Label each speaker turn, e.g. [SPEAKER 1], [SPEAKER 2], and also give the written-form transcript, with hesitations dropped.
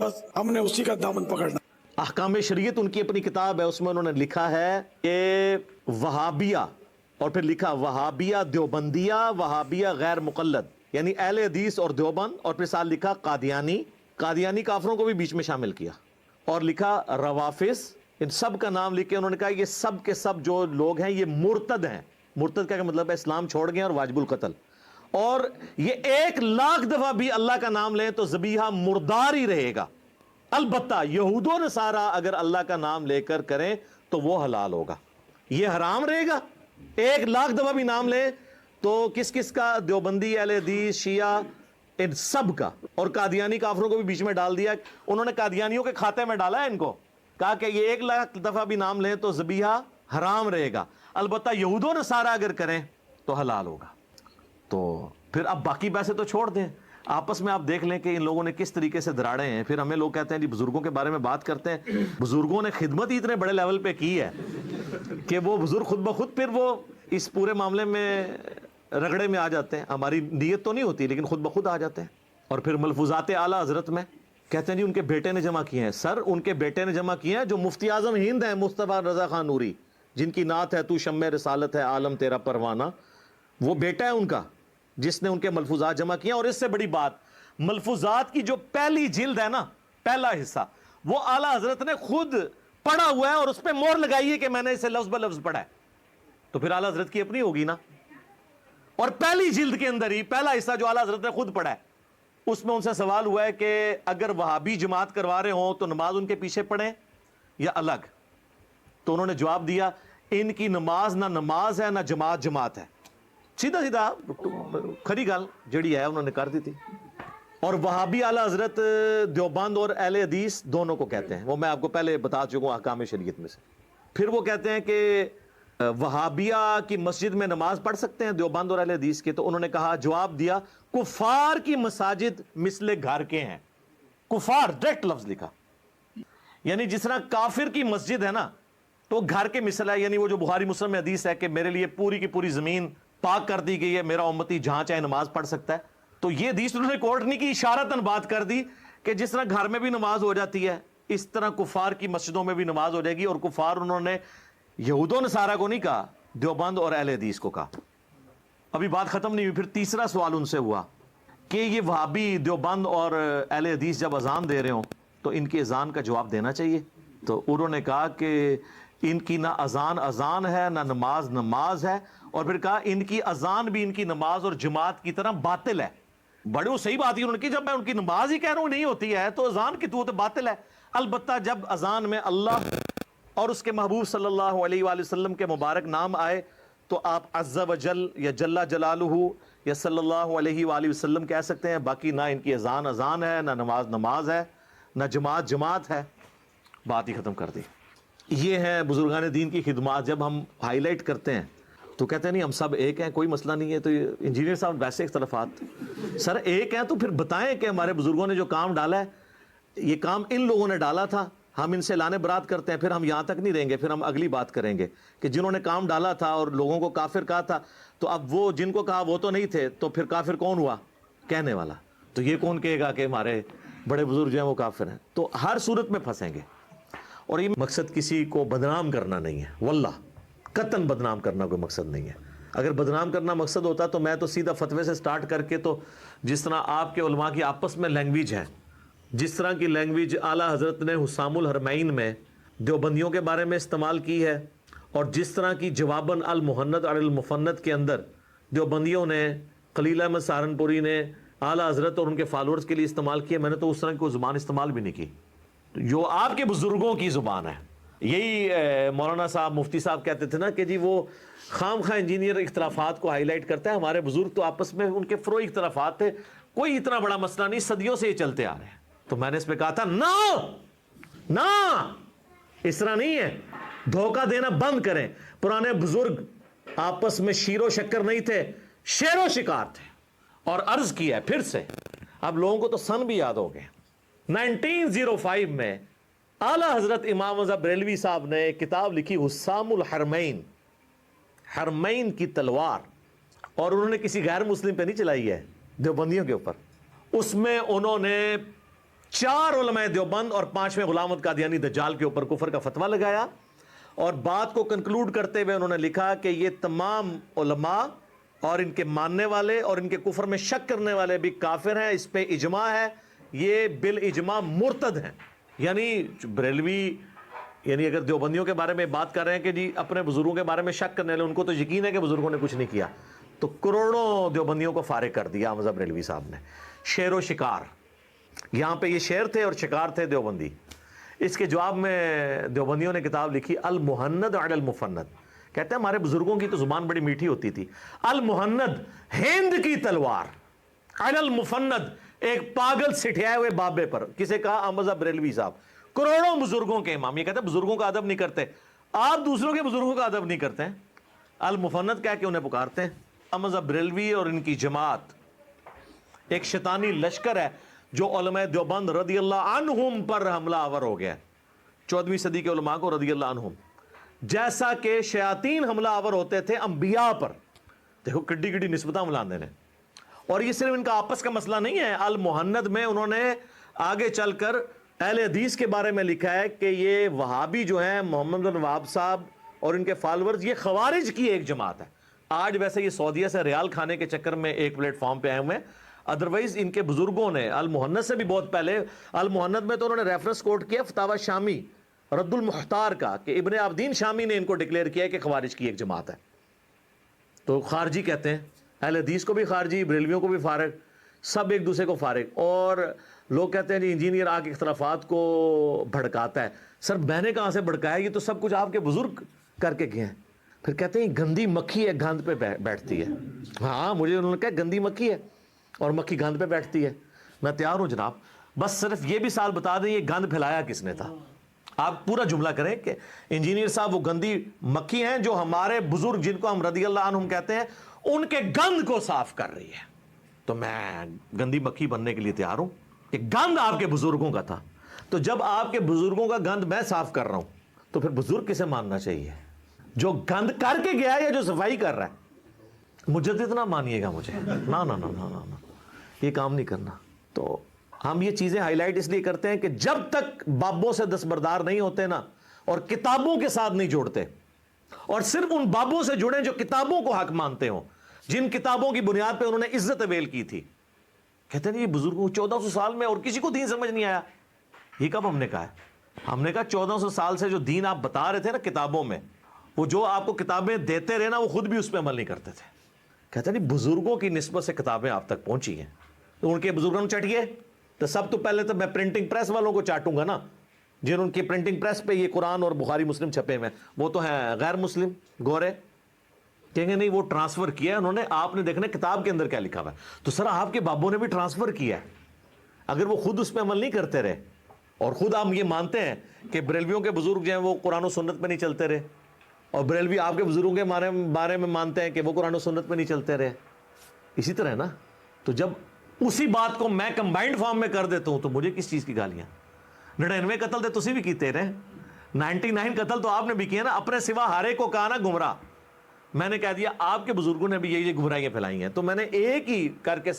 [SPEAKER 1] बस हमने उसी का दामन पकड़ना।
[SPEAKER 2] अहकाम शरीयत उनकी अपनी किताब है, उसमें उन्होंने लिखा है कि वहाबिया, और फिर लिखा वहाबिया देवबंदिया, वहाबिया गैर मुकल्लद, यानी अहले हदीस और देवबंद, और फिर साथ लिखा कादियानी, कादियानी काफरों को भी बीच में शामिल किया, और लिखा रवाफिस। इन सब का नाम लिख के उन्होंने कहा ये सब के सब जो लोग हैं ये मुर्तद हैं। मुर्तद का मतलब है इस्लाम छोड़ गए और वाजिबुल कत्ल, और ये 1,00,000 दफा भी अल्लाह का नाम लें तो ज़बीहा मुर्दार ही रहेगा। अलबत्ता यहूदो नसारा अगर अल्लाह का नाम लेकर करें तो वो हलाल होगा, ये हराम रहेगा। 1,00,000 दफा भी नाम लें तो किस किस का? देवबंदी, अहले हदीस, शिया, इन सब का, और कादियानी काफरों को भी बीच में डाल दिया। उन्होंने कादियानियों के खाते में डाला है इनको, कहा कि ये 1,00,000 दफा भी नाम लें तो ज़बीहा हराम रहेगा, अलबत्ता यहूदो नसारा अगर करें तो हलाल होगा। तो फिर अब बाकी पैसे तो छोड़ दें, आपस में आप देख लें कि इन लोगों ने किस तरीके से दराड़े हैं। फिर हमें लोग कहते हैं जी बुजुर्गों के बारे में बात करते हैं, बुजुर्गों ने खिदमत ही इतने बड़े लेवल पे की है कि वो बुजुर्ग खुद ब खुद फिर वो इस पूरे मामले में रगड़े में आ जाते हैं। हमारी नीयत तो नहीं होती लेकिन खुद ब खुद आ जाते हैं। और फिर मलफूजात आला हजरत में कहते हैं जी उनके बेटे ने जमा किए हैं। सर उनके बेटे ने जमा किए हैं जो मुफ्ती आजम हिंद है मुस्तफ़ा रजा खान नूरी, जिनकी नात है तू शम्मे रिसालत है आलम तेरा परवाना, वो बेटा है उनका जिसने उनके मलफूजात जमा किए। और इससे बड़ी बात, मलफूजात की जो पहली जिल्द है ना, पहला हिस्सा, वो आला हजरत ने खुद पढ़ा हुआ है और उस पर मोहर लगाई है कि मैंने इसे लफ्ज ब लफ्ज पढ़ा है। तो फिर आला हजरत की अपनी होगी ना। और पहली जिल्द के अंदर ही पहला हिस्सा जो आला हजरत ने खुद पढ़ा है, उसमें उनसे सवाल हुआ है कि अगर वहाबी जमात करवा रहे हो तो नमाज उनके पीछे पढ़ें या अलग। तो उन्होंने जवाब दिया इनकी नमाज ना नमाज है ना जमात जमात है। सीधा सीधा खरी गल जड़ी है उन्होंने कर दी थी। और वहाबी आला हजरत देवबंद और अहले हदीस दोनों को कहते हैं, वो मैं आपको पहले बता चुका हूँ अहकाम शरीयत में से। फिर वो कहते हैं कि वहाबिया की मस्जिद में नमाज पढ़ सकते हैं देवबंद और अहले हदीस के। तो उन्होंने कहा, जवाब दिया, कुफार की मसाजिद मिसले घर के हैं। कुफार डायरेक्ट लफ्ज लिखा, यानी जिस तरह काफिर की मस्जिद है ना तो घर के मिसल है। यानी वो जो बुखारी मुस्लिम में हदीस है कि मेरे लिए पूरी की पूरी जमीन पाक कर दी गई है, मेरा उम्मती जहां चाहे नमाज पढ़ सकता है। तो ये हदीस उन्होंने कोर्ट नहीं की, इशारतन बात कर दी कि जिस तरह घर में भी नमाज हो जाती है इस तरह कुफार की मस्जिदों में भी नमाज हो जाएगी। और कुफार उन्होंने यहूदो नसारा को नहीं कहा, देवबंद और अहले हदीस को कहा। अभी बात खत्म नहीं हुई, फिर तीसरा सवाल उनसे हुआ कि ये वहाबी देवबंद और अहले हदीस जब अजान दे रहे हो तो इनकी अजान का जवाब देना चाहिए। तो उन्होंने कहा कि इनकी ना अजान अजान है ना नमाज नमाज है। और फिर कहा इनकी अजान भी इनकी नमाज और जमात की तरह बातिल है। बड़ी सही बात ही उन्होंने की, जब मैं उनकी नमाज ही कह रहा हूं नहीं होती है तो अजान की तो बातिल है। अलबत्ता जब अजान में अल्लाह और उसके महबूब सल्लल्लाहु अलैहि वसल्लम के मुबारक नाम आए तो आप अज़्ज़ा व जल या जल्ला जलालुहु या सल्लल्लाहु अलैहि वसल्लम कह सकते हैं। बाकी ना इनकी अजान अजान है ना नमाज नमाज है ना जमात जमात है। बात ही खत्म कर दी। ये है बुजुर्गान दीन की खिदमत। जब हम हाईलाइट करते हैं तो कहते हैं नहीं हम सब एक हैं, कोई मसला नहीं है। तो इंजीनियर साहब वैसे इख्तलाफात, सर एक हैं तो फिर बताएं कि हमारे बुजुर्गों ने जो काम डाला है ये काम इन लोगों ने डाला था, हम इनसे लाने बरात करते हैं। फिर हम यहाँ तक नहीं रहेंगे, फिर हम अगली बात करेंगे कि जिन्होंने काम डाला था और लोगों को काफिर कहा था, तो अब वो जिनको कहा वो तो नहीं थे, तो फिर काफिर कौन हुआ? कहने वाला। तो ये कौन कहेगा कि हमारे बड़े बुजुर्ग जो हैं वो काफिर हैं? तो हर सूरत में फंसेंगे। और ये मकसद किसी को बदनाम करना नहीं है, वल्लाह कतन बदनाम करना कोई मकसद नहीं है। अगर बदनाम करना मकसद होता तो मैं तो सीधा फतवे से स्टार्ट करके, तो जिस तरह आपके उलमा की आपस में लैंग्वेज है, जिस तरह की लैंग्वेज आला हज़रत ने हुस्सामुल हरमैन में देवबंदियों के बारे में इस्तेमाल की है, और जिस तरह की जवाबन अल मुहन्नद अल मुफन्नद के अंदर देवबंदियों ने, खलील अहमद सहारनपुरी ने आला हज़रत और उनके फॉलोअर्स के लिए इस्तेमाल किया, मैंने तो उस तरह की कोई ज़ुबान इस्तेमाल भी नहीं की। जो आपके बुजुर्गों की ज़ुबान है, यही मौलाना साहब मुफ्ती साहब कहते थे ना कि जी वो खाम खा इंजीनियर इख्तलाफात को हाईलाइट करता है। हमारे बुजुर्ग तो आपस में उनके फ़रोई इख्तलाफात थे, कोई इतना बड़ा मसला नहीं, सदियों से ये चलते आ रहे हैं। तो मैंने इस पे कहा था ना इस तरह नहीं है, धोखा देना बंद करें। पुराने बुजुर्ग आपस में शीरो शक्कर नहीं थे, शेरो शिकार थे। और अर्ज किया है फिर से, अब लोगों को तो सन भी याद हो गए, 1905 में आला हजरत इमाम रज़ा बरेलवी साहब ने एक किताब लिखी हुस्सामुल हरमैन, हरमैन की तलवार, और उन्होंने किसी गैर मुस्लिम पे नहीं चलाई है, देवबंदियों के ऊपर। उसमें उन्होंने 4 علماء دیوبند اور 5ویں غلام احمد قادیانی دجال کے اوپر کفر کا فتویٰ لگایا، اور بات کو کنکلوڈ کرتے ہوئے انہوں نے لکھا کہ یہ تمام علماء اور ان کے ماننے والے اور ان کے کفر میں شک کرنے والے بھی کافر ہیں، اس پہ اجماع ہے، یہ بالاجماع مرتد ہیں۔ یعنی بریلوی یعنی اگر دیوبندیوں کے بارے میں بات کر رہے ہیں کہ جی اپنے بزرگوں کے بارے میں شک کرنے والے، ان کو تو یقین ہے کہ بزرگوں نے کچھ نہیں کیا، تو کروڑوں دیوبندیوں کو فارغ کر دیا احمد بریلوی صاحب نے۔ شیر و شکار، یہاں پہ یہ شیر تھے اور شکار تھے دیوبندی۔ اس کے جواب میں دیوبندیوں نے کتاب لکھی المہند علی المفند، کہتے ہیں ہمارے بزرگوں کی تو زبان بڑی میٹھی ہوتی تھی۔ المہند، ہند کی تلوار، علی المفند، ایک پاگل سٹھیائے ہوئے بابے پر۔ کسے کہا؟ احمد بریلوی صاحب، کروڑوں بزرگوں کے امام۔ یہ کہتے ہیں بزرگوں کا ادب نہیں کرتے، آپ دوسروں کے بزرگوں کا ادب نہیں کرتے ہیں۔ المفند کہہ کے انہیں پکارتے ہیں۔ احمد بریلوی اور ان کی جماعت ایک شیطانی لشکر ہے جو علماء دیوبند رضی اللہ عنہم پر حملہ آور ہو گیا ہے، 14ویں صدی کے علماء کو رضی اللہ عنہم، جیسا کہ شیاطین حملہ آور ہوتے تھے انبیاء پر۔ دیکھو کڈی کڈی نسبتاں ملاندے نے۔ اور یہ صرف ان کا آپس کا مسئلہ نہیں ہے، المہند میں انہوں نے آگے چل کر اہل حدیث کے بارے میں لکھا ہے کہ یہ وہابی جو ہیں، محمد بن وہاب صاحب اور ان کے فالورز، یہ خوارج کی ایک جماعت ہے۔ آج ویسے یہ سعودیہ سے ریال کھانے کے چکر میں ایک پلیٹ فارم پہ آئے ہوئے ہیں، ادروائز ان کے بزرگوں نے المہند سے بھی بہت پہلے، المہند میں تو انہوں نے ریفرنس کوٹ کیا فتاوی شامی رد المحتار کا، کہ ابن عابدین شامی نے ان کو ڈکلیئر کیا ہے کہ خوارج کی ایک جماعت ہے۔ تو خارجی کہتے ہیں، اہل حدیث کو بھی خارجی، بریلویوں کو بھی فارغ، سب ایک دوسرے کو فارغ۔ اور لوگ کہتے ہیں جی انجینئر آ کے اختلافات کو بھڑکاتا ہے۔ سر میں نے کہاں سے بھڑکایا؟ یہ تو سب کچھ آپ کے بزرگ کر کے گئے ہیں۔ پھر کہتے ہیں گندی مکھی ہے، گند پہ بیٹھتی ہے۔ ہاں مجھے انہوں نے کہا گندی مکھی ہے اور مکھی گند پہ بیٹھتی ہے، میں تیار ہوں جناب، بس صرف یہ بھی سال بتا دیں یہ گند پھیلایا کس نے تھا۔ آپ پورا جملہ کریں کہ انجینئر صاحب وہ گندی مکھی ہیں جو ہمارے بزرگ جن کو ہم رضی اللہ عنہم کہتے ہیں ان کے گند کو صاف کر رہی ہے۔ تو میں گندی مکھی بننے کے لیے تیار ہوں کہ گند آپ کے بزرگوں کا تھا۔ تو جب آپ کے بزرگوں کا گند میں صاف کر رہا ہوں تو پھر بزرگ کسے ماننا چاہیے؟ جو گند کر کے گیا ہے یا جو صفائی کر رہا ہے؟ مجدد نہ مانیے گا مجھے، نا نا نا نا نا، یہ کام نہیں کرنا۔ تو ہم یہ چیزیں ہائی لائٹ اس لیے کرتے ہیں کہ جب تک بابوں سے دستبردار نہیں ہوتے نا، اور کتابوں کے ساتھ نہیں جوڑتے، اور صرف ان بابوں سے جڑیں جو کتابوں کو حق مانتے ہوں، جن کتابوں کی بنیاد پہ انہوں نے عزت اویل کی تھی۔ کہتے ہیں یہ بزرگوں 1400 سال میں اور کسی کو دین سمجھ نہیں آیا۔ یہ کب ہم نے کہا ہے؟ ہم نے کہا 1400 سال سے جو دین آپ بتا رہے تھے نا کتابوں میں، وہ جو آپ کو کتابیں دیتے رہے نا، وہ خود بھی اس پہ عمل نہیں کرتے تھے۔ کہتے ہیں نہیں بزرگوں کی نسبت سے کتابیں آپ تک پہنچی ہیں، تو ان کے بزرگوں نے چٹیے تو سب تو پہلے تو میں پرنٹنگ پریس والوں کو چاٹوں گا نا، جن ان کی پرنٹنگ پریس پہ یہ قرآن اور بخاری مسلم چھپے ہوئے، وہ تو ہیں غیر مسلم گورے، کہیں گے نہیں وہ ٹرانسفر کیا ہے انہوں نے، آپ نے دیکھنا کتاب کے اندر کیا لکھا ہوا ہے۔ تو سر آپ کے بابوں نے بھی ٹرانسفر کیا ہے، اگر وہ خود اس پہ عمل نہیں کرتے رہے، اور خود ہم یہ مانتے ہیں کہ بریلویوں کے بزرگ جو ہیں وہ قرآن و سنت پہ نہیں چلتے رہے، اور بریلوی آپ کے بزرگوں کے بارے میں مانتے ہیں کہ وہ قرآن و سنت پہ نہیں چلتے رہے، اسی طرح ہے نا۔ تو جب اسی بات کو میں کمبائنڈ فارم میں کر دیتا ہوں تو مجھے کس چیز کی گالیاں؟ 99 قتل تو تسی بھی کیتے رہے، 99 قتل تو آپ نے بھی کیے نا، اپنے سوا ہارے کو کہا نا گمراہ۔ میں نے کہہ دیا آپ کے بزرگوں نے بھی یہ گمراہیاں پھیلائی ہیں، تو میں نے ایک ہی کر کے